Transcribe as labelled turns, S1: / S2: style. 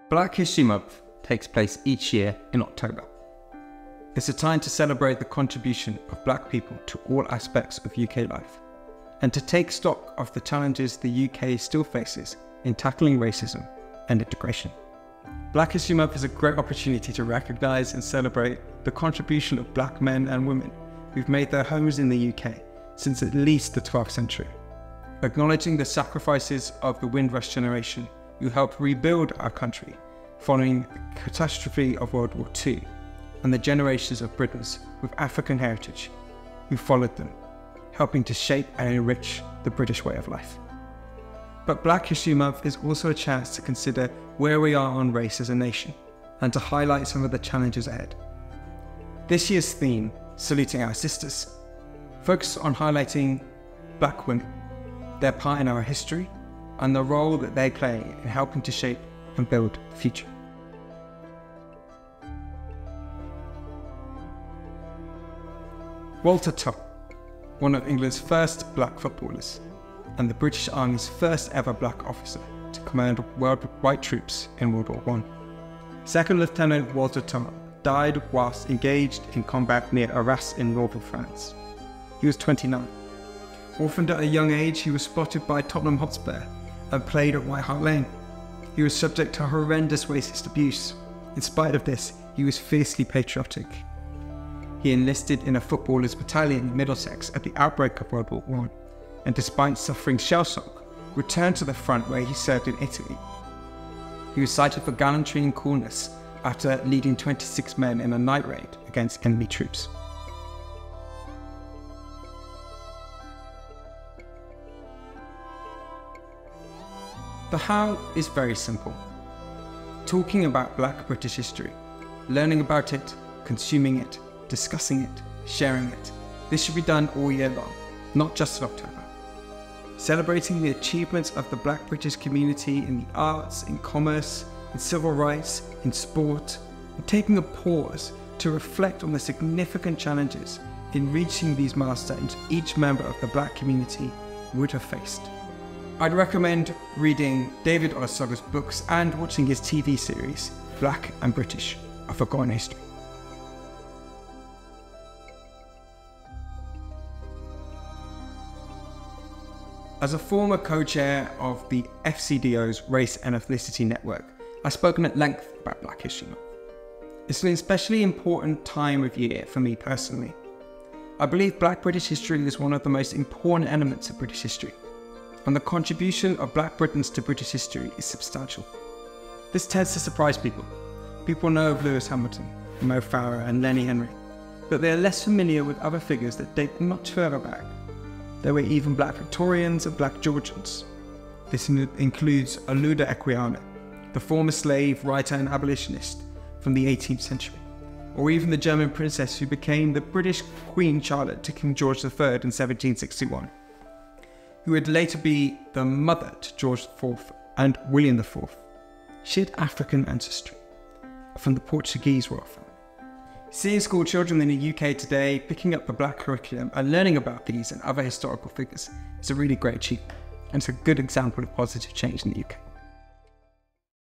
S1: Black History Month takes place each year in October. It's a time to celebrate the contribution of Black people to all aspects of UK life, and to take stock of the challenges the UK still faces in tackling racism and integration. Black History Month is a great opportunity to recognise and celebrate the contribution of Black men and women who've made their homes in the UK since at least the 12th century, acknowledging the sacrifices of the Windrush generation who helped rebuild our country following the catastrophe of World War II, and the generations of Britons with African heritage who followed them, helping to shape and enrich the British way of life. But Black History Month is also a chance to consider where we are on race as a nation, and to highlight some of the challenges ahead. This year's theme, Saluting Our Sisters, focuses on highlighting Black women, their part in our history, and the role that they play in helping to shape and build the future. Walter Tull, one of England's first Black footballers, and the British Army's first ever Black officer to command white troops in World War I. Second Lieutenant Walter Tull died whilst engaged in combat near Arras in northern France. He was 29. Orphaned at a young age, he was spotted by Tottenham Hotspur and played at White Hart Lane. He was subject to horrendous racist abuse. In spite of this, he was fiercely patriotic. He enlisted in a footballers' battalion in Middlesex at the outbreak of World War I, and despite suffering shell-shock, returned to the front where he served in Italy. He was cited for gallantry and coolness after leading 26 men in a night raid against enemy troops. The how is very simple. Talking about Black British history, learning about it, consuming it, discussing it, sharing it. This should be done all year long, not just in October. Celebrating the achievements of the Black British community in the arts, in commerce, in civil rights, in sport, and taking a pause to reflect on the significant challenges in reaching these milestones each member of the Black community would have faced. I'd recommend reading David Olusoga's books and watching his TV series, Black and British: A Forgotten History. As a former co-chair of the FCDO's Race and Ethnicity Network, I've spoken at length about Black History Month. It's an especially important time of year for me personally. I believe Black British history is one of the most important elements of British history, and the contribution of Black Britons to British history is substantial. This tends to surprise people. People know of Lewis Hamilton, Mo Farah and Lenny Henry, but they are less familiar with other figures that date much further back. There were even Black Victorians and Black Georgians. This includes Oluda Equiano, the former slave, writer and abolitionist from the 18th century, or even the German princess who became the British Queen Charlotte to King George III in 1761, who would later be the mother to George IV and William IV. She had African ancestry from the Portuguese royal family. Seeing school children in the UK today picking up the Black curriculum and learning about these and other historical figures is a really great achievement, and it's a good example of positive change in the UK.